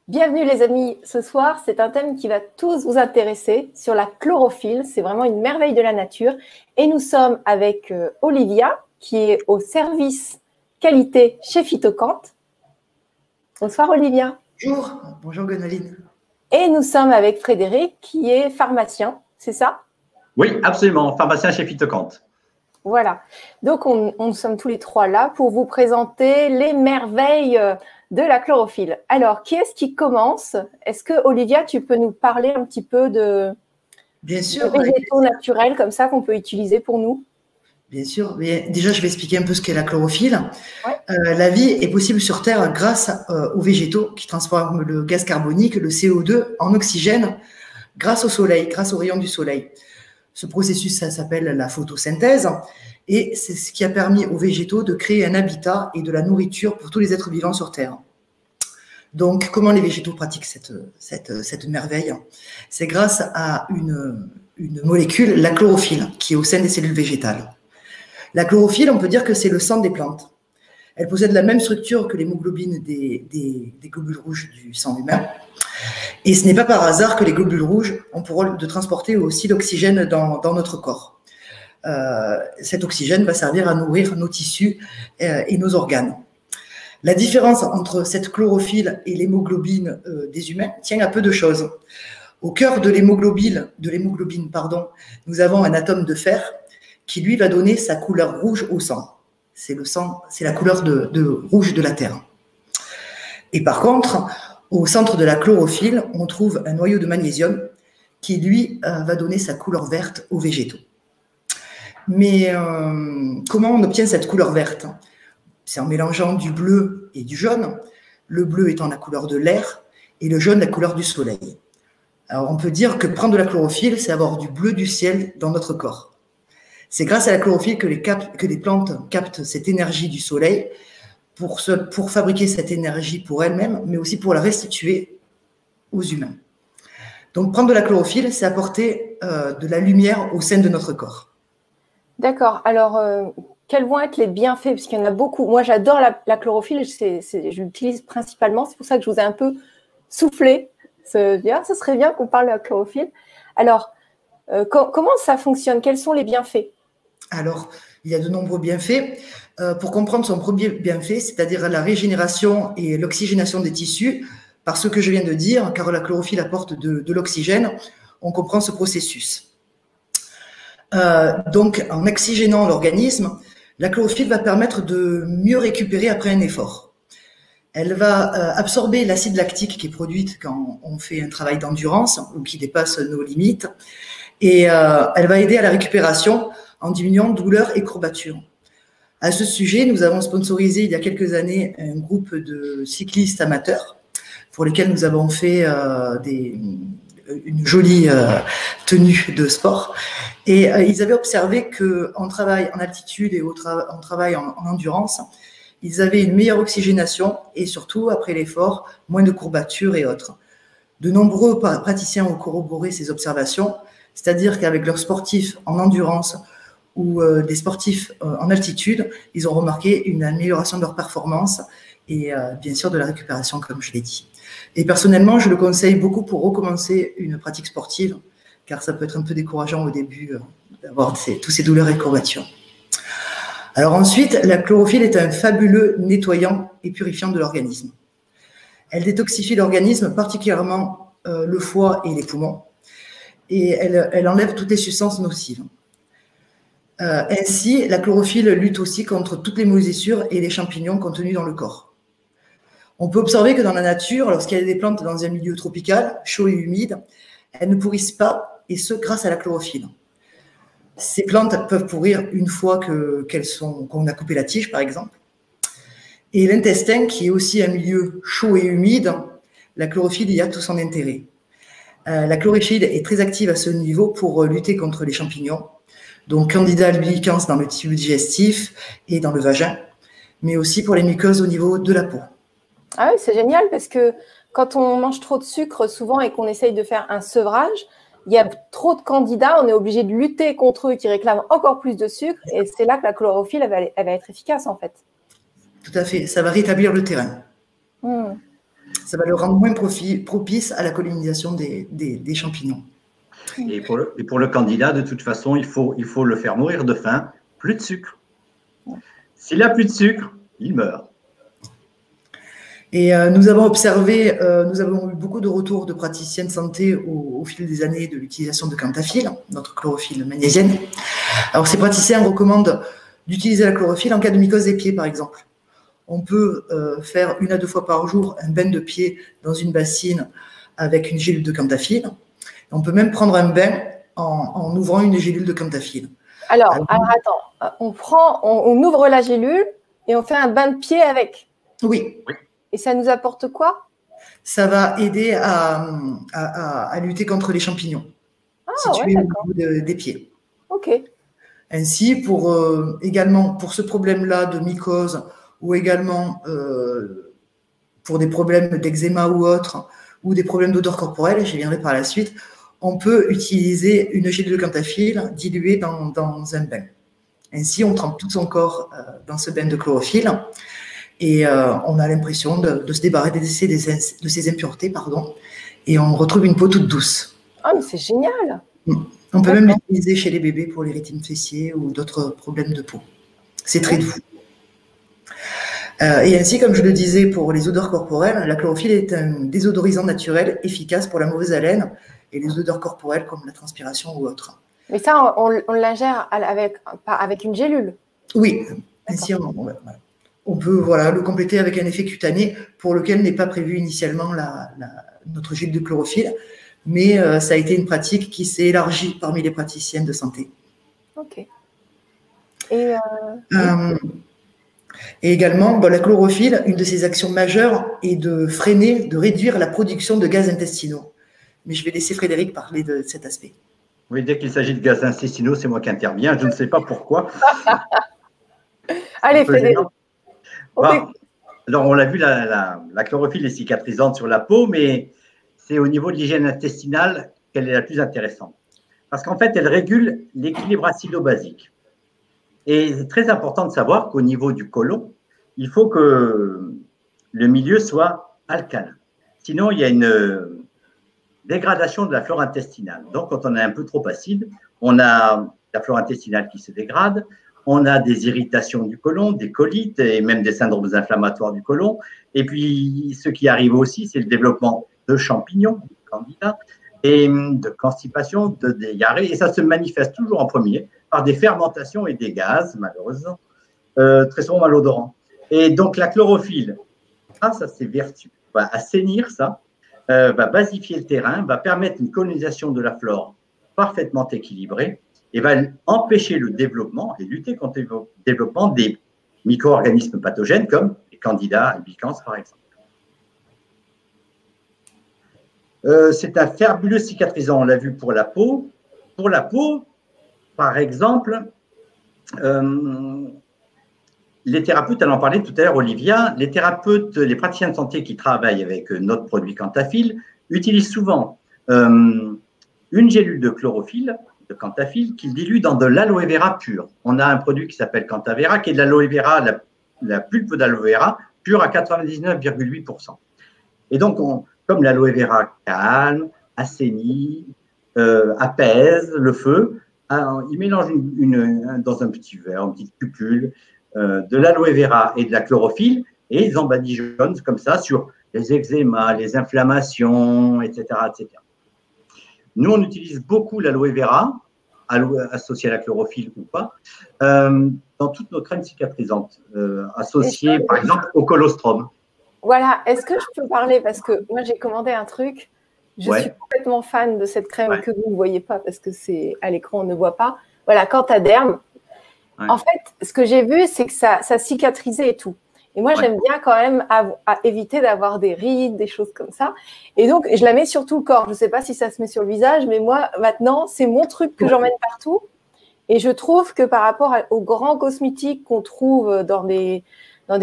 Bienvenue les amis, ce soir c'est un thème qui va tous vous intéresser sur la chlorophylle, c'est vraiment une merveille de la nature et nous sommes avec Olivia qui est au service qualité chez Phytocant. Bonsoir Olivia. Bonjour Gonaline. Et nous sommes avec Frédéric qui est pharmacien, c'est ça? Oui, absolument, pharmacien chez Phytocant. Voilà, donc on sommes tous les trois là pour vous présenter les merveilles de la chlorophylle. Alors, qui est-ce qui commence? Est-ce que, Olivia, tu peux nous parler un petit peu de végétaux naturels comme ça qu'on peut utiliser pour nous? Bien sûr. Mais déjà, je vais expliquer un peu ce qu'est la chlorophylle. Ouais. La vie est possible sur Terre grâce aux végétaux qui transforment le gaz carbonique, le CO2, en oxygène grâce au soleil, grâce aux rayons du soleil. Ce processus, ça s'appelle la photosynthèse et c'est ce qui a permis aux végétaux de créer un habitat et de la nourriture pour tous les êtres vivants sur Terre. Donc, comment les végétaux pratiquent cette merveille? C'est grâce à une molécule, la chlorophylle, qui est au sein des cellules végétales. La chlorophylle, on peut dire que c'est le sang des plantes. Elle possède la même structure que l'hémoglobine des globules rouges du sang humain. Et ce n'est pas par hasard que les globules rouges ont pour rôle de transporter aussi l'oxygène dans notre corps. Cet oxygène va servir à nourrir nos tissus et nos organes. La différence entre cette chlorophylle et l'hémoglobine des humains tient à peu de choses. Au cœur de l'hémoglobine, nous avons un atome de fer qui, lui, va donner sa couleur rouge au sang. C'est le sang, c'est la couleur de rouge de la Terre. Et par contre, au centre de la chlorophylle, on trouve un noyau de magnésium qui, lui, va donner sa couleur verte aux végétaux. Mais comment on obtient cette couleur verte? C'est en mélangeant du bleu et du jaune, le bleu étant la couleur de l'air et le jaune la couleur du soleil. Alors on peut dire que prendre de la chlorophylle, c'est avoir du bleu du ciel dans notre corps. C'est grâce à la chlorophylle que les plantes captent cette énergie du soleil pour fabriquer cette énergie pour elles-mêmes, mais aussi pour la restituer aux humains. Donc prendre de la chlorophylle, c'est apporter de la lumière au sein de notre corps. D'accord, alors quels vont être les bienfaits? Parce qu'il y en a beaucoup. Moi, j'adore la chlorophylle, je l'utilise principalement. C'est pour ça que je vous ai un peu soufflé. Ce serait bien qu'on parle de la chlorophylle. Alors, comment ça fonctionne? Quels sont les bienfaits? Alors, il y a de nombreux bienfaits. Pour comprendre son premier bienfait, c'est-à-dire la régénération et l'oxygénation des tissus, par ce que je viens de dire, car la chlorophylle apporte de l'oxygène, on comprend ce processus. Donc, en oxygénant l'organisme, la chlorophylle va permettre de mieux récupérer après un effort. Elle va absorber l'acide lactique qui est produite quand on fait un travail d'endurance ou qui dépasse nos limites. Et elle va aider à la récupération en diminuant douleurs et courbatures. À ce sujet, nous avons sponsorisé il y a quelques années un groupe de cyclistes amateurs pour lesquels nous avons fait une jolie tenue de sport. Et ils avaient observé qu'en travail en altitude et en travail en endurance, ils avaient une meilleure oxygénation et surtout, après l'effort, moins de courbatures et autres. De nombreux praticiens ont corroboré ces observations, c'est-à-dire qu'avec leurs sportifs en endurance ou des sportifs en altitude, ils ont remarqué une amélioration de leur performance et bien sûr de la récupération, comme je l'ai dit. Et personnellement, je le conseille beaucoup pour recommencer une pratique sportive, car ça peut être un peu décourageant au début d'avoir tous ces douleurs et courbatures. Alors ensuite, la chlorophylle est un fabuleux nettoyant et purifiant de l'organisme. Elle détoxifie l'organisme, particulièrement le foie et les poumons, et elle enlève toutes les substances nocives. Ainsi, la chlorophylle lutte aussi contre toutes les moisissures et les champignons contenus dans le corps. On peut observer que dans la nature, lorsqu'il y a des plantes dans un milieu tropical, chaud et humide, elles ne pourrissent pas, et ce, grâce à la chlorophylle. Ces plantes peuvent pourrir une fois qu'on a coupé la tige, par exemple. Et l'intestin, qui est aussi un milieu chaud et humide, la chlorophylle y a tout son intérêt. La chlorophylle est très active à ce niveau pour lutter contre les champignons, donc Candida albicans dans le tube digestif et dans le vagin, mais aussi pour les muqueuses au niveau de la peau. Ah oui, c'est génial parce que quand on mange trop de sucre souvent et qu'on essaye de faire un sevrage, il y a trop de candidats, on est obligé de lutter contre eux qui réclament encore plus de sucre et c'est là que la chlorophylle elle va être efficace en fait. Tout à fait, ça va rétablir le terrain. Ça va le rendre moins propice à la colonisation des champignons. Et pour le candidat, de toute façon, il faut le faire mourir de faim, plus de sucre. S'il n'a plus de sucre, il meurt. Et nous avons observé, nous avons eu beaucoup de retours de praticiens de santé au fil des années de l'utilisation de Cantafile, notre chlorophylle magnésienne. Alors, ces praticiens recommandent d'utiliser la chlorophylle en cas de mycose des pieds, par exemple. On peut faire 1 à 2 fois par jour un bain de pied dans une bassine avec une gélule de Cantafile. On peut même prendre un bain en ouvrant une gélule de Cantafile. Alors attends, on ouvre la gélule et on fait un bain de pied avec. Oui. Et ça nous apporte quoi? Ça va aider à lutter contre les champignons situés au niveau des pieds. Ok. Ainsi, également pour ce problème-là de mycose ou également pour des problèmes d'eczéma ou autres, ou des problèmes d'odeur corporelle, j'y viendrai par la suite, on peut utiliser une gélule de Cantafile diluée dans un bain. Ainsi, on trempe tout son corps dans ce bain de chlorophylle et on a l'impression de se débarrasser de ces impuretés, et on retrouve une peau toute douce. Ah, mais c'est génial! On peut même l'utiliser chez les bébés pour l'érythème fessier ou d'autres problèmes de peau. C'est très doux. Et ainsi, comme je le disais, pour les odeurs corporelles, la chlorophylle est un désodorisant naturel efficace pour la mauvaise haleine et les odeurs corporelles comme la transpiration ou autre. Mais ça, on l'ingère avec une gélule? Oui. Ainsi, on peut le compléter avec un effet cutané pour lequel n'est pas prévu initialement notre gélule de chlorophylle, mais ça a été une pratique qui s'est élargie parmi les praticiennes de santé. Ok. Et également, la chlorophylle, une de ses actions majeures est de réduire la production de gaz intestinaux. Mais je vais laisser Frédéric parler de cet aspect. Oui, dès qu'il s'agit de gaz intestinaux, c'est moi qui interviens. Je ne sais pas pourquoi. Allez, Frédéric. Alors, on l'a vu, la chlorophylle est cicatrisante sur la peau, mais c'est au niveau de l'hygiène intestinale qu'elle est la plus intéressante. Parce qu'en fait, elle régule l'équilibre acido-basique. Et c'est très important de savoir qu'au niveau du côlon, il faut que le milieu soit alcalin. Sinon, il y a une dégradation de la flore intestinale. Donc, quand on est un peu trop acide, on a la flore intestinale qui se dégrade, on a des irritations du côlon, des colites et même des syndromes inflammatoires du côlon. Et puis, ce qui arrive aussi, c'est le développement de champignons, candidats, et de constipation, de diarrhée. Et ça se manifeste toujours en premier par des fermentations et des gaz, malheureusement, très souvent malodorants. Et donc, la chlorophylle, grâce à ses vertus, va assainir ça, va basifier le terrain, va permettre une colonisation de la flore parfaitement équilibrée et va empêcher le développement et lutter contre le développement des micro-organismes pathogènes comme les candidats albicans, par exemple. C'est un fabuleux cicatrisant, on l'a vu pour la peau. Pour la peau, par exemple, les thérapeutes, elle en parlait tout à l'heure, Olivia, les thérapeutes, les praticiens de santé qui travaillent avec notre produit Cantafile utilisent souvent une gélule de chlorophylle, de Cantafile, qu'ils diluent dans de l'aloe vera pur. On a un produit qui s'appelle Cantavera, qui est de l'aloe vera, la pulpe d'aloe vera pure à 99,8%. Et donc, comme l'aloe vera calme, assainit, apaise le feu, ils mélangent dans un petit verre, une petite cupule, de l'aloe vera et de la chlorophylle, et ils en badigeonnent comme ça sur les eczémas, les inflammations, etc., etc. Nous, on utilise beaucoup l'aloe vera, associé à la chlorophylle ou pas, dans toutes nos crèmes cicatrisantes, associées par exemple au colostrum. Voilà, est-ce que je peux parler? Parce que moi, j'ai commandé un truc. Je suis complètement fan de cette crème que vous ne voyez pas parce que c'est à l'écran, on ne voit pas. Voilà, Cantaderm. En fait, ce que j'ai vu, c'est que ça cicatrisait et tout. Et moi, j'aime bien quand même éviter d'avoir des rides, des choses comme ça. Et donc, je la mets sur tout le corps. Je ne sais pas si ça se met sur le visage, mais moi, maintenant, c'est mon truc que j'emmène partout. Et je trouve que par rapport aux grands cosmétiques qu'on trouve dans des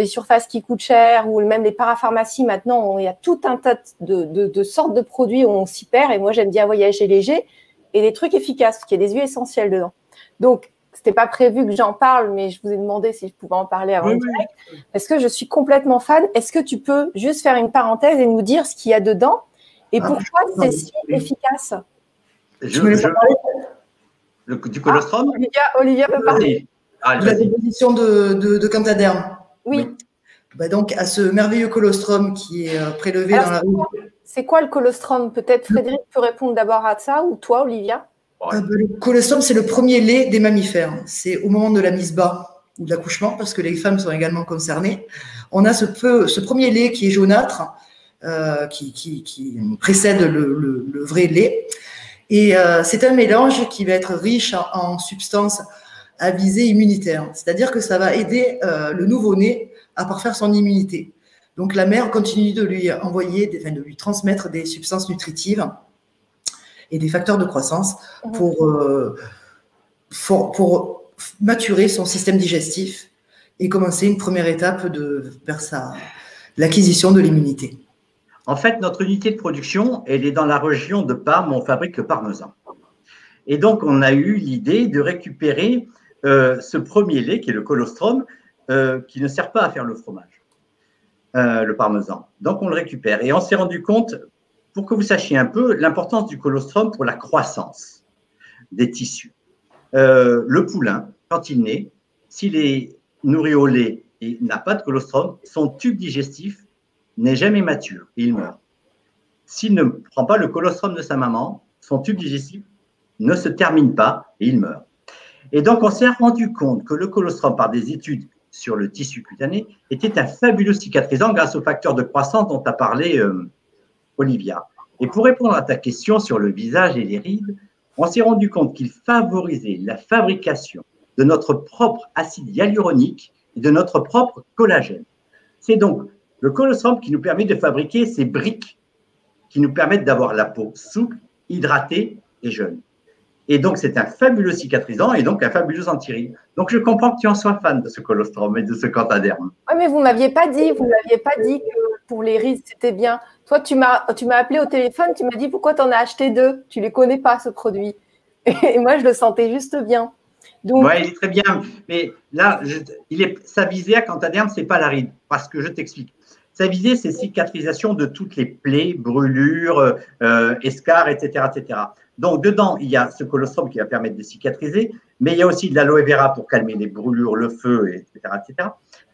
surfaces qui coûtent cher ou même des parapharmacies, maintenant, il y a tout un tas de sortes de produits où on s'y perd. Et moi, j'aime bien voyager léger et des trucs efficaces, parce qu'il y a des huiles essentielles dedans. Donc, c'était pas prévu que j'en parle, mais je vous ai demandé si je pouvais en parler avant le direct, parce que je suis complètement fan. Est-ce que tu peux juste faire une parenthèse et nous dire ce qu'il y a dedans et pourquoi c'est si efficace? Du colostrum? Olivia peut parler. De la déposition de Cantaderme. Oui. Bah donc, à ce merveilleux colostrum qui est prélevé dans la rue. C'est quoi le colostrum? Peut-être Frédéric peut répondre d'abord à ça, ou toi, Olivia? Le colostrum, c'est le premier lait des mammifères. C'est au moment de la mise bas ou de l'accouchement, parce que les femmes sont également concernées. On a ce premier lait qui est jaunâtre, qui précède le vrai lait. Et c'est un mélange qui va être riche en substances à visée immunitaire. C'est-à-dire que ça va aider le nouveau-né à parfaire son immunité. Donc la mère continue de lui de lui transmettre des substances nutritives et des facteurs de croissance pour maturer son système digestif et commencer une première étape vers l'acquisition de l'immunité. En fait, notre unité de production, elle est dans la région de Parme, on fabrique le parmesan. Et donc, on a eu l'idée de récupérer ce premier lait, qui est le colostrum, qui ne sert pas à faire le fromage, le parmesan. Donc, on le récupère. Et on s'est rendu compte, pour que vous sachiez un peu, l'importance du colostrum pour la croissance des tissus. Le poulain, quand il naît, s'il est nourri au lait et n'a pas de colostrum, son tube digestif n'est jamais mature et il meurt. S'il ne prend pas le colostrum de sa maman, son tube digestif ne se termine pas et il meurt. Et donc, on s'est rendu compte que le colostrum, par des études sur le tissu cutané, était un fabuleux cicatrisant grâce au facteur de croissance dont a parlé Olivia. Et pour répondre à ta question sur le visage et les rides, on s'est rendu compte qu'il favorisait la fabrication de notre propre acide hyaluronique et de notre propre collagène. C'est donc le colostrum qui nous permet de fabriquer ces briques qui nous permettent d'avoir la peau souple, hydratée et jeune. Et donc, c'est un fabuleux cicatrisant et donc un fabuleux anti-rides. Donc, je comprends que tu en sois fan de ce colostrum et de ce Cantaderme. Oui, mais vous ne m'aviez pas dit que pour les rides, c'était bien. Toi, tu m'as appelé au téléphone, tu m'as dit pourquoi tu en as acheté 2. Tu ne les connais pas, ce produit. Et moi, je le sentais juste bien. Oui, il est très bien. Mais là, sa visée à Cantaderme, ce n'est pas la ride. Parce que je t'explique. Sa visée, c'est cicatrisation de toutes les plaies, brûlures, escarres, etc., etc. Donc, dedans, il y a ce colostrum qui va permettre de cicatriser, mais il y a aussi de l'aloe vera pour calmer les brûlures, le feu, etc., etc.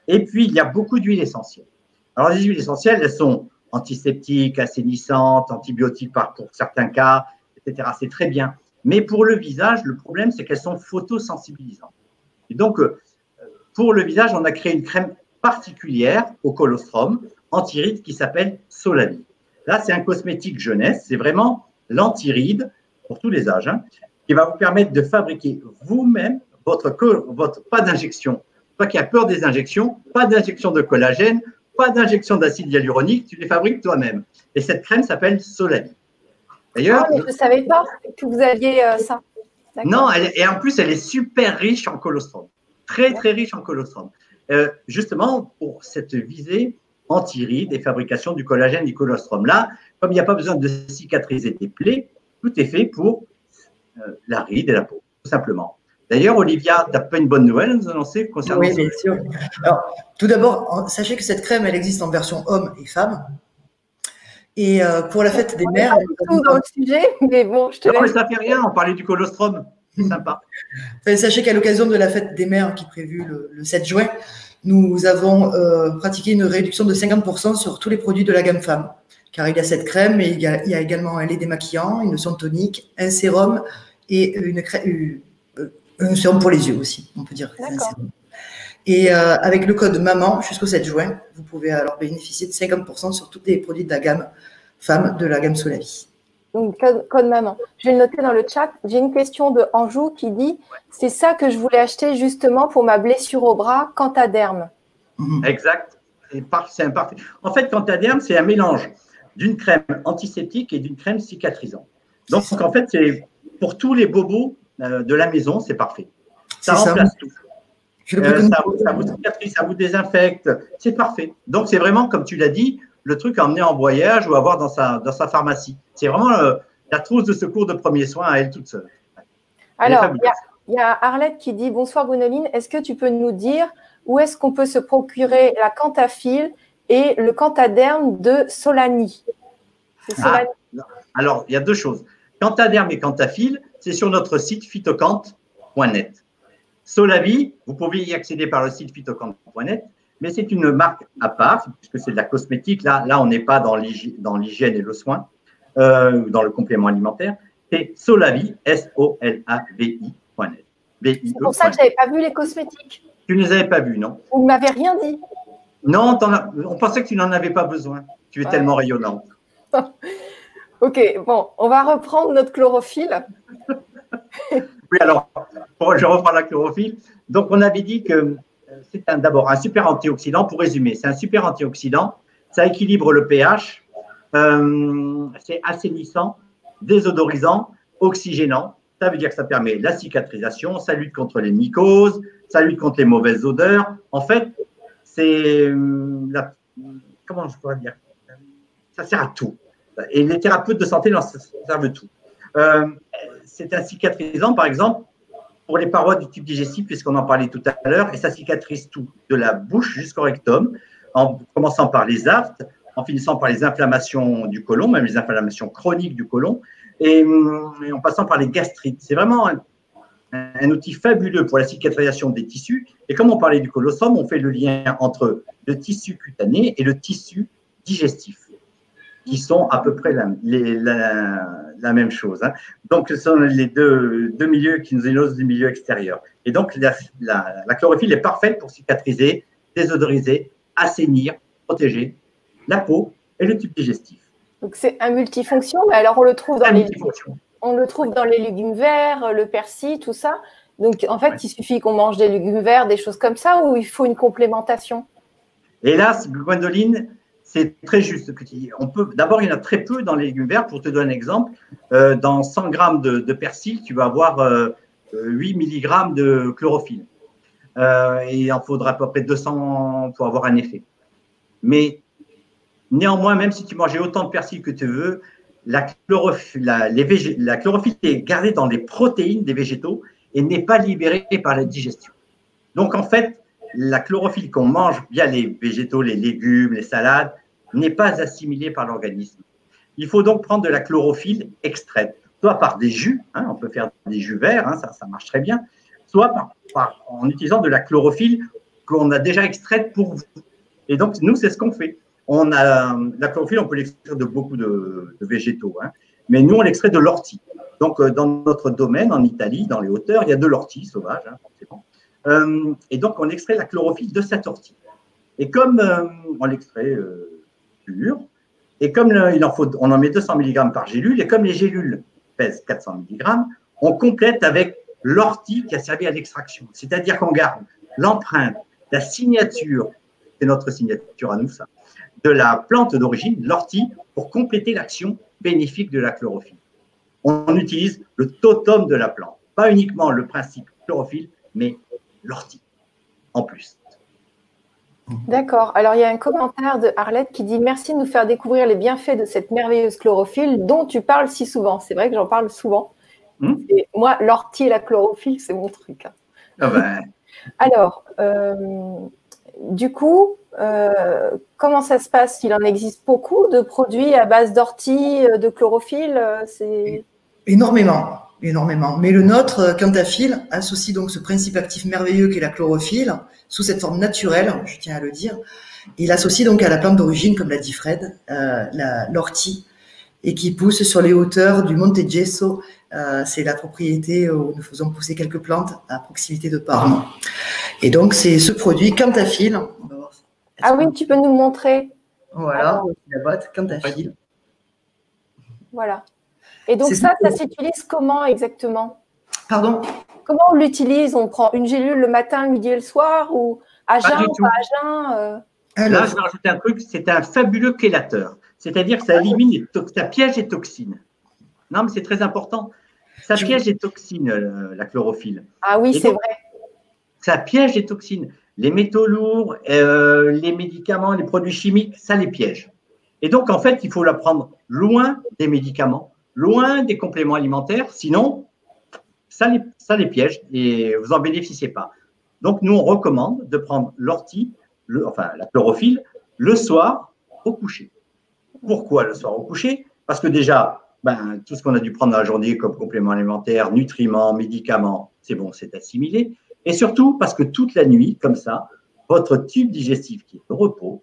Et puis, il y a beaucoup d'huiles essentielles. Alors, les huiles essentielles, elles sont antiseptiques, assainissantes, antibiotiques pour certains cas, etc. C'est très bien. Mais pour le visage, le problème, c'est qu'elles sont photosensibilisantes. Et donc, pour le visage, on a créé une crème particulière au colostrum, anti-rides, qui s'appelle Solami. Là, c'est un cosmétique jeunesse, c'est vraiment l'anti-ride pour tous les âges, qui va vous permettre de fabriquer vous-même votre pas d'injection. Toi qui as peur des injections, pas d'injection de collagène, pas d'injection d'acide hyaluronique, tu les fabriques toi-même. Et cette crème s'appelle Solami. D'ailleurs, je ne savais pas que vous aviez ça. Non, et en plus, elle est super riche en colostrum. Très, très riche en colostrum. Justement, pour cette visée anti-rides et fabrication du collagène du colostrum. Là, comme il n'y a pas besoin de cicatriser des plaies, tout est fait pour la ride et la peau, tout simplement. D'ailleurs, Olivia, tu n'as pas une bonne nouvelle à nous annoncer concernant ça? Oui, bien sûr. Alors, tout d'abord, sachez que cette crème, elle existe en version homme et femme. Et pour la fête des mères… Tout dans le sujet, mais bon, je te laisse. Non, mais ça ne fait rien, on parlait du colostrum, c'est sympa. Enfin, sachez qu'à l'occasion de la fête des mères qui est prévue le 7 juin, nous avons pratiqué une réduction de 50% sur tous les produits de la gamme femme. Car il y a cette crème, mais il y a également un lait démaquillant, une lotion tonique, un sérum et un sérum pour les yeux aussi, on peut dire. D'accord. Et avec le code MAMAN jusqu'au 7 juin, vous pouvez alors bénéficier de 50% sur tous les produits de la gamme femme de la gamme Solavi. Donc, code MAMAN. Je vais le noter dans le chat. J'ai une question de Anjou qui dit « C'est ça que je voulais acheter justement pour ma blessure au bras, Cantaderme. » Exact. C'est un parfait. En fait, Cantaderme, c'est un mélange d'une crème antiseptique et d'une crème cicatrisante. Donc, en fait, c'est pour tous les bobos de la maison, c'est parfait. Ça remplace tout. Ça vous cicatrise, ça vous désinfecte. C'est parfait. Donc, c'est vraiment, comme tu l'as dit, le truc à emmener en voyage ou à avoir dans sa pharmacie. C'est vraiment la trousse de secours de premiers soins à elle toute seule. Alors, Il y a Arlette qui dit « Bonsoir Gwénoline, est-ce que tu peux nous dire où est-ce qu'on peut se procurer la Cantafile et le Cantaderm de Solani ?» Alors, il y a deux choses. Cantaderm et Cantafile, c'est sur notre site phytocante.net. Solavi, vous pouvez y accéder par le site phytocante.net, mais c'est une marque à part, puisque c'est de la cosmétique. Là on n'est pas dans l'hygiène et le soin, dans le complément alimentaire. C'est Solavi, SOLAVI.net. C'est pour ça que je n'avais pas vu les cosmétiques. Tu ne les avais pas vus, non? Vous ne m'avez rien dit. Non, on pensait que tu n'en avais pas besoin. Tu es tellement rayonnante. Ok, bon, on va reprendre notre chlorophylle. Oui, alors, je reprends la chlorophylle. Donc, on avait dit que c'est d'abord un super antioxydant. Pour résumer, c'est un super antioxydant. Ça équilibre le pH. C'est assainissant, désodorisant, oxygénant. Ça veut dire que ça permet la cicatrisation, ça lutte contre les mycoses, ça lutte contre les mauvaises odeurs. En fait, c'est comment je pourrais dire? Ça sert à tout. Et les thérapeutes de santé ça servent de tout. C'est un cicatrisant, par exemple, pour les parois du tube digestif, puisqu'on en parlait tout à l'heure, et ça cicatrise tout, de la bouche jusqu'au rectum, en commençant par les aftes, en finissant par les inflammations du côlon, même les inflammations chroniques du côlon, et en passant par les gastrites. C'est vraiment un outil fabuleux pour la cicatrisation des tissus. Et comme on parlait du colossome, on fait le lien entre le tissu cutané et le tissu digestif, qui sont à peu près la même chose. Hein. Donc, ce sont les deux milieux qui nous énosent du milieu extérieur. Et donc, la chlorophylle est parfaite pour cicatriser, désodoriser, assainir, protéger la peau et le tube digestif. Donc, c'est un multifonction, mais alors on le trouve dans les légumes verts, le persil, tout ça. Donc, en fait, il suffit qu'on mange des légumes verts, des choses comme ça, ou il faut une complémentation? Hélas, Gwendoline, c'est très juste ce que tu dis. D'abord, il y en a très peu dans les légumes verts. Pour te donner un exemple, dans 100 grammes de persil, tu vas avoir 8 mg de chlorophylle. Et il en faudra à peu près 200 pour avoir un effet. Mais néanmoins, même si tu mangeais autant de persil que tu veux, la chlorophylle est gardée dans les protéines des végétaux et n'est pas libérée par la digestion. Donc, en fait, la chlorophylle qu'on mange via les végétaux, les légumes, les salades, n'est pas assimilée par l'organisme. Il faut donc prendre de la chlorophylle extraite, soit par des jus, hein, on peut faire des jus verts, hein, ça marche très bien, soit en utilisant de la chlorophylle qu'on a déjà extraite pour vous. Et donc, nous, c'est ce qu'on fait. La chlorophylle, on peut l'extraire de beaucoup de végétaux, hein, mais nous, on l'extrait de l'ortie. Donc, dans notre domaine, en Italie, dans les hauteurs, il y a de l'ortie sauvage, hein, forcément. Et donc, on extrait la chlorophylle de cette ortie. Et comme on l'extrait pur, et comme on en met 200 mg par gélule, et comme les gélules pèsent 400 mg, on complète avec l'ortie qui a servi à l'extraction. C'est-à-dire qu'on garde l'empreinte, la signature, c'est notre signature à nous, ça, de la plante d'origine, l'ortie, pour compléter l'action bénéfique de la chlorophylle. On utilise le totum de la plante, pas uniquement le principe chlorophylle, mais l'ortie en plus. D'accord. Alors, il y a un commentaire de Arlette qui dit « Merci de nous faire découvrir les bienfaits de cette merveilleuse chlorophylle dont tu parles si souvent. » C'est vrai que j'en parle souvent. Et moi, l'ortie et la chlorophylle, c'est mon truc. Hein. Ah ben. Alors, du coup, comment ça se passe? Il en existe beaucoup de produits à base d'ortie, de chlorophylle? Énormément. Énormément. Mais le nôtre, Cantafile, associe donc ce principe actif merveilleux qu'est la chlorophylle, sous cette forme naturelle, je tiens à le dire. Il associe donc à la plante d'origine, comme l'a dit Fred, l'ortie, et qui pousse sur les hauteurs du Monte Gesso. C'est la propriété où nous faisons pousser quelques plantes à proximité de Parme. Et donc, c'est ce produit Cantafile. Ah oui, tu peux nous le montrer? Voilà, la boîte Cantafile. Voilà. Et donc ça s'utilise comment exactement? Pardon? Comment on l'utilise? On prend une gélule le matin, le midi et le soir, ou à jeun, pas à jeun? Là, je vais rajouter un truc, c'est un fabuleux chélateur. C'est-à-dire que ça élimine, ça piège les toxines. Non, mais c'est très important. Ça piège les toxines, la chlorophylle. Ah oui, c'est vrai. Ça piège les toxines. Les métaux lourds, les médicaments, les produits chimiques, ça les piège. Et donc, en fait, il faut la prendre loin des médicaments, loin des compléments alimentaires, sinon, ça ça les piège et vous n'en bénéficiez pas. Donc, nous, on recommande de prendre l'ortie, enfin la chlorophylle, le soir au coucher. Pourquoi le soir au coucher? Parce que déjà, tout ce qu'on a dû prendre dans la journée comme complément alimentaire, nutriments, médicaments, c'est bon, c'est assimilé. Et surtout parce que toute la nuit, comme ça, votre tube digestif qui est au repos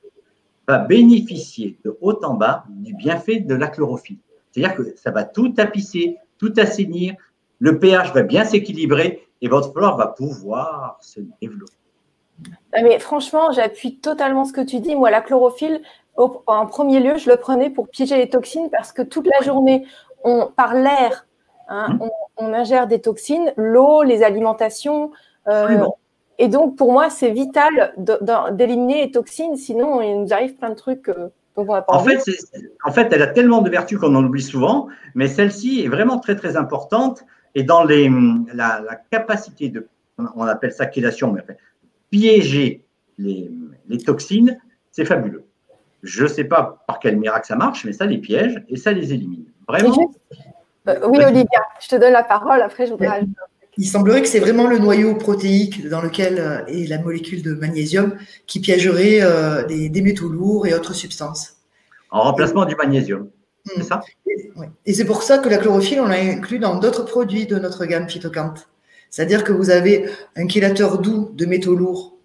va bénéficier de haut en bas du bienfait de la chlorophylle. C'est-à-dire que ça va tout tapisser, tout assainir, le pH va bien s'équilibrer et votre flore va pouvoir se développer. Mais franchement, j'appuie totalement ce que tu dis. Moi, la chlorophylle, en premier lieu, je le prenais pour piéger les toxines parce que toute la journée, par l'air, on ingère des toxines, l'eau, les alimentations. Et donc, pour moi, c'est vital d'éliminer les toxines, sinon il nous arrive plein de trucs dont on va pas en fait, elle a tellement de vertus qu'on en oublie souvent, mais celle-ci est vraiment très, très importante. Et dans la capacité de, on appelle ça chélation, mais piéger les toxines, c'est fabuleux. Je ne sais pas par quel miracle ça marche, mais ça les piège et ça les élimine. Vraiment. Oui, Olivia, je te donne la parole. Après, je voudrais ajouter. Il semblerait que c'est vraiment le noyau protéique dans lequel est la molécule de magnésium qui piégerait des métaux lourds et autres substances. En remplacement du magnésium, c'est ça? Et c'est pour ça que la chlorophylle, on l'a inclus dans d'autres produits de notre gamme Phytocante. C'est-à-dire que vous avez un chélateur doux de métaux lourds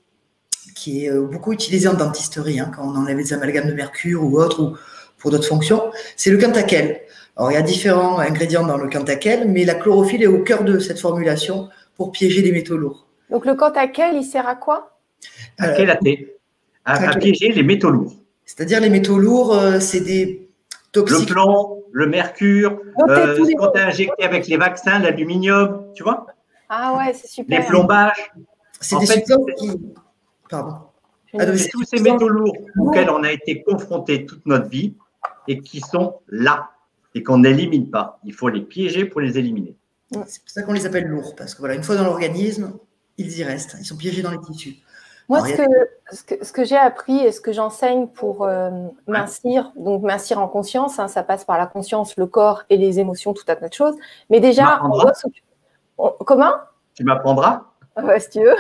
qui est beaucoup utilisé en dentisterie, quand on enlève les amalgames de mercure ou autres, ou pour d'autres fonctions. C'est le Cantakel. Alors, il y a différents ingrédients dans le Cantakel, mais la chlorophylle est au cœur de cette formulation pour piéger les métaux lourds. Donc, le Cantakel, il sert à quoi? À piéger les métaux lourds. C'est-à-dire les métaux lourds, c'est des toxiques. Le plomb, le mercure, ce qu'on a injecté avec les vaccins, l'aluminium, tu vois? Ah ouais, c'est super. Les plombages. C'est des substances qui… Pardon. C'est tous ces métaux lourds auxquels on a été confrontés toute notre vie et qui sont là et qu'on n'élimine pas. Il faut les piéger pour les éliminer. C'est pour ça qu'on les appelle lourds, parce que voilà, une fois dans l'organisme, ils y restent. Ils sont piégés dans les tissus. Moi, ce que j'ai appris et ce que j'enseigne pour mincir, donc mincir en conscience, ça passe par la conscience, le corps et les émotions, tout un tas de choses. Mais déjà, comment? Tu m'apprendras? Ouais, si tu veux.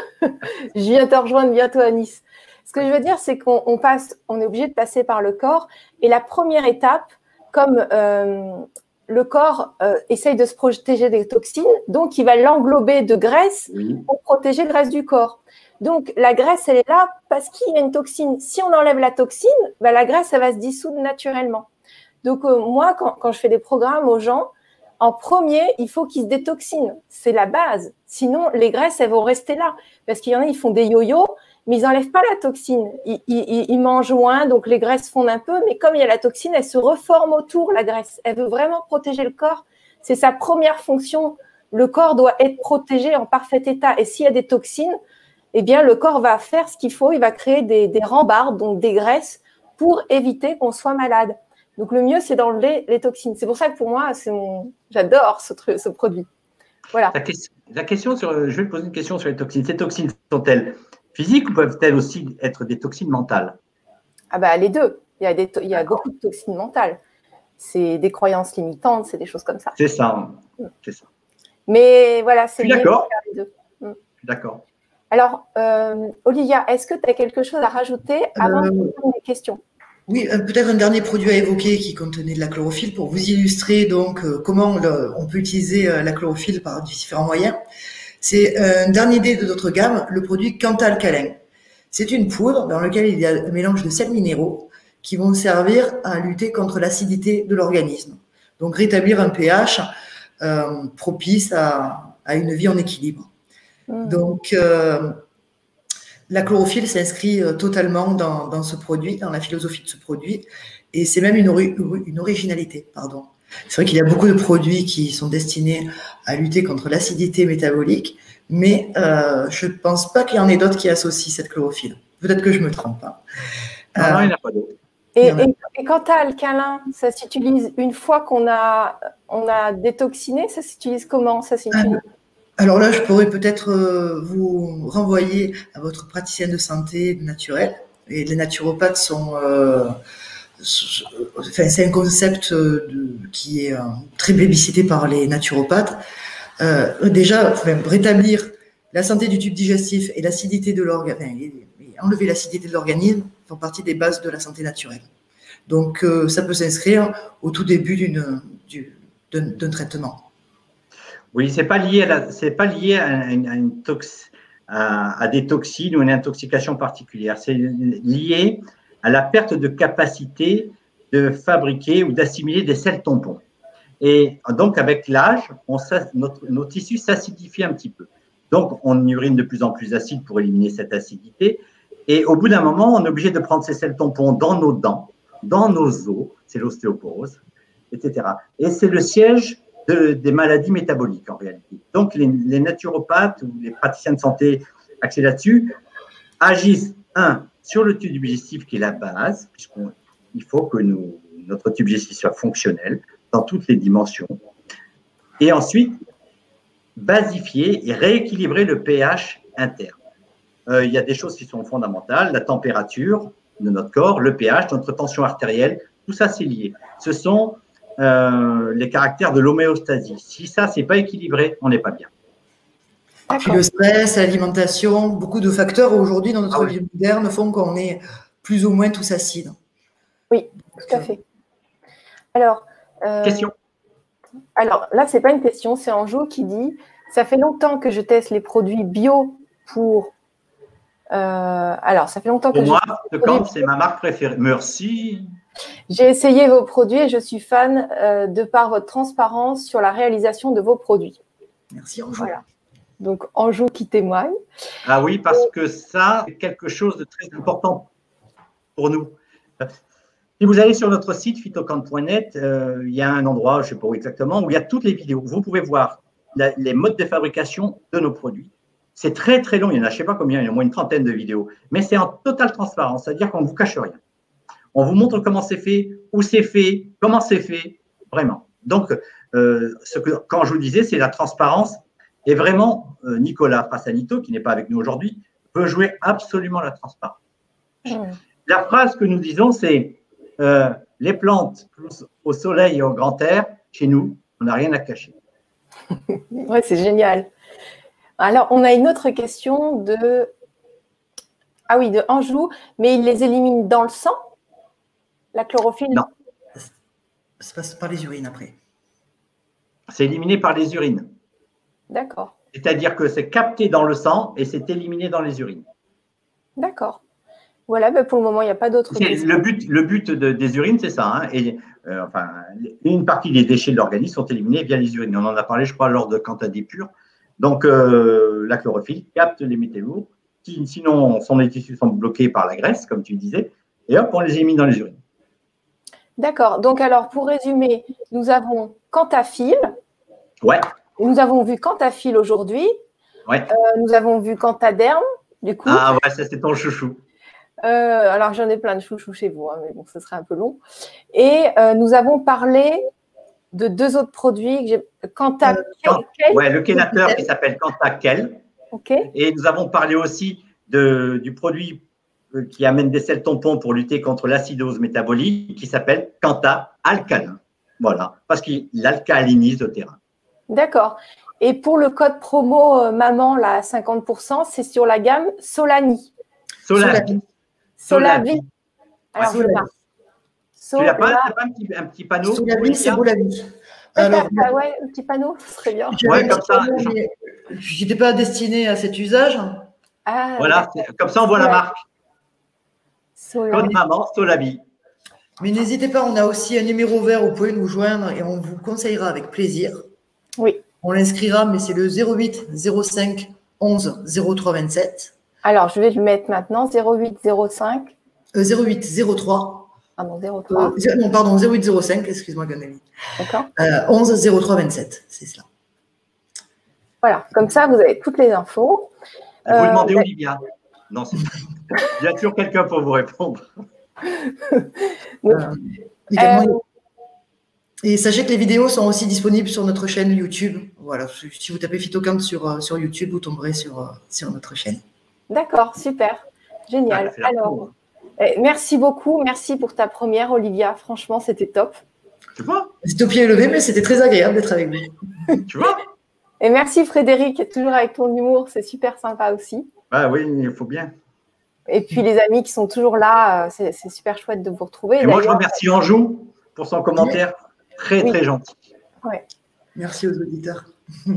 Je viens te rejoindre bientôt à Nice. Ce que je veux dire, c'est qu'on est obligé de passer par le corps. Et la première étape, comme le corps essaye de se protéger des toxines, donc il va l'englober de graisse pour protéger le reste du corps. Donc, la graisse, elle est là parce qu'il y a une toxine. Si on enlève la toxine, la graisse, elle va se dissoudre naturellement. Donc, moi, quand je fais des programmes aux gens, en premier, il faut qu'ils se détoxinent. C'est la base. Sinon, les graisses, elles vont rester là. Parce qu'il y en a, ils font des yo-yo, mais ils n'enlèvent pas la toxine. Ils mangent moins, donc les graisses fondent un peu. Mais comme il y a la toxine, elle se reforme autour, la graisse. Elle veut vraiment protéger le corps. C'est sa première fonction. Le corps doit être protégé en parfait état. Et s'il y a des toxines, eh bien, le corps va faire ce qu'il faut. Il va créer des rembarres, donc des graisses, pour éviter qu'on soit malade. Donc, le mieux, c'est d'enlever les toxines. C'est pour ça que pour moi, j'adore ce produit. Voilà. La question je vais te poser une question sur les toxines. Ces toxines sont-elles physiques ou peuvent-elles aussi être des toxines mentales? Ah les deux. Il y a beaucoup de toxines mentales. C'est des croyances limitantes, c'est des choses comme ça. C'est ça. C'est ça. Mais voilà, c'est bien de faire les deux. Je suis d'accord. Alors, Olivia, est-ce que tu as quelque chose à rajouter avant de prendre les questions? Oui, peut-être un dernier produit à évoquer qui contenait de la chlorophylle pour vous illustrer donc comment on peut utiliser la chlorophylle par différents moyens. C'est un dernier dé de notre gamme, le produit Cantalcalin. C'est une poudre dans laquelle il y a un mélange de sels minéraux qui vont servir à lutter contre l'acidité de l'organisme. Donc rétablir un pH propice à une vie en équilibre. Donc la chlorophylle s'inscrit totalement dans ce produit, dans la philosophie de ce produit, et c'est même une originalité, pardon. C'est vrai qu'il y a beaucoup de produits qui sont destinés à lutter contre l'acidité métabolique, mais je ne pense pas qu'il y en ait d'autres qui associent cette chlorophylle. Peut-être que je me trompe. Non, il n'y en a pas d'autres. Et quant à Alcalin, ça s'utilise une fois qu'on a détoxiné, ça s'utilise comment? Ça s'utilise Alors là, je pourrais peut-être vous renvoyer à votre praticien de santé naturelle. Et les naturopathes sont… c'est un concept qui est très plébiscité par les naturopathes. déjà, rétablir la santé du tube digestif et l'acidité de l'organisme, et enlever l'acidité de l'organisme font partie des bases de la santé naturelle. Donc, ça peut s'inscrire au tout début d'un traitement. Oui, c'est pas lié à des toxines ou une intoxication particulière. C'est lié à la perte de capacité de fabriquer ou d'assimiler des sels tampons. Et donc, avec l'âge, nos tissus s'acidifient un petit peu. Donc, on urine de plus en plus acide pour éliminer cette acidité. Et au bout d'un moment, on est obligé de prendre ces sels tampons dans nos dents, dans nos os, c'est l'ostéoporose, etc. Et c'est le siège des maladies métaboliques en réalité. Donc, les naturopathes ou les praticiens de santé axés là-dessus agissent, sur le tube digestif qui est la base, puisqu'il faut que notre tube digestif soit fonctionnel dans toutes les dimensions. Et ensuite, basifier et rééquilibrer le pH interne. Il y a des choses qui sont fondamentales, la température de notre corps, le pH, notre tension artérielle, tout ça c'est lié. Ce sont les caractères de l'homéostasie. Si ça, c'est pas équilibré, on n'est pas bien. Puis le stress, l'alimentation, beaucoup de facteurs aujourd'hui dans notre vie moderne font qu'on est plus ou moins tous acides. Oui, tout à fait. Alors, question. Alors là, ce n'est pas une question, c'est Anjou qui dit « Ça fait longtemps que je teste les produits bio pour… alors, ça fait longtemps pour moi, c'est ma marque préférée. Merci. J'ai essayé vos produits et je suis fan de par votre transparence sur la réalisation de vos produits. » Merci Anjou. Voilà. Donc, Anjou qui témoigne. Ah oui, parce que ça, c'est quelque chose de très important pour nous. Si vous allez sur notre site phytocan.net, il y a un endroit, je ne sais pas où exactement, où il y a toutes les vidéos. Vous pouvez voir les modes de fabrication de nos produits. C'est très, très long. Il y en a, je ne sais pas combien, il y a au moins une trentaine de vidéos. Mais c'est en totale transparence, c'est-à-dire qu'on ne vous cache rien. On vous montre comment c'est fait, où c'est fait, comment c'est fait, vraiment. Donc, quand je vous disais, c'est la transparence. Et vraiment, Nicolas Frassanito, qui n'est pas avec nous aujourd'hui, veut jouer absolument la transparence. La phrase que nous disons, c'est les plantes poussent au soleil et au grand air. Chez nous, on n'a rien à cacher. Oui, c'est génial. Alors, on a une autre question de Anjou, mais il les élimine dans le sang, la chlorophylle? Non, ça passe par les urines après. C'est éliminé par les urines. D'accord. C'est-à-dire que c'est capté dans le sang et c'est éliminé dans les urines. D'accord. Voilà, ben pour le moment, il n'y a pas d'autres questions. Le but des urines, c'est ça. Hein, et, une partie des déchets de l'organisme sont éliminés via les urines. On en a parlé, je crois, lors de Cantadé pur. Donc, la chlorophylle capte les métaux lourds. Sinon, les tissus sont bloqués par la graisse, comme tu disais. Et hop, on les élimine dans les urines. D'accord. Donc, alors, pour résumer, nous avons Cantafil. Ouais. Nous avons vu Cantafil aujourd'hui. Ouais. Nous avons vu Cantaderm, du coup. Ah ouais, ça c'est ton chouchou. Alors, j'en ai plein de chouchous chez vous, hein, mais bon, ce serait un peu long. Et nous avons parlé de deux autres produits. Le chélateur qui s'appelle Cantakel. Okay. Et nous avons parlé aussi du produit qui amène des sels tampons pour lutter contre l'acidose métabolique qui s'appelle Canta Alcalin. Voilà, parce qu'il alcalinise le terrain. D'accord. Et pour le code promo maman, là, à 50%, c'est sur la gamme Solani. Solavi. Alors, je marque. Tu n'as pas un petit panneau? Solavi, c'est Bolavi. Alors, ouais, un petit panneau, ce serait bien. Ouais, comme ça. Je n'étais pas destiné à cet usage. Ah, voilà, comme ça, on voit la marque. Code maman, Solavi. Mais n'hésitez pas, on a aussi un numéro vert, vous pouvez nous joindre et on vous conseillera avec plaisir. Oui. On l'inscrira, mais c'est le 08 05 11 03 27. Alors, je vais le mettre maintenant, 08 05. 08 03. Pardon, 03. Non, pardon, 08 05, excuse-moi, Ganeli. D'accord. 11 03 27, c'est cela. Voilà, comme ça, vous avez toutes les infos. Vous demandez Olivia. Non, c'est il y a toujours quelqu'un pour vous répondre. Et sachez que les vidéos sont aussi disponibles sur notre chaîne YouTube. Voilà, si vous tapez Phytocamp sur YouTube, vous tomberez sur notre chaîne. D'accord, super, génial. Alors, merci beaucoup, merci pour ta première, Olivia. Franchement, c'était top. Tu vois? C'était au pied levé, mais c'était très agréable d'être avec vous. Tu vois? Et merci Frédéric, toujours avec ton humour, c'est super sympa aussi. Ah oui, il faut bien. Et puis les amis qui sont toujours là, c'est super chouette de vous retrouver. Et moi, je remercie Anjou pour son commentaire très, très gentil. Ouais. Merci aux auditeurs.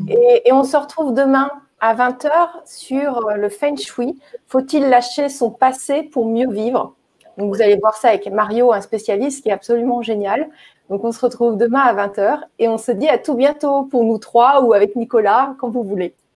Et on se retrouve demain à 20h sur le Feng Shui. Faut-il lâcher son passé pour mieux vivre? Donc, vous allez voir ça avec Mario, un spécialiste qui est absolument génial. Donc, on se retrouve demain à 20h et on se dit à tout bientôt pour nous trois ou avec Nicolas, quand vous voulez.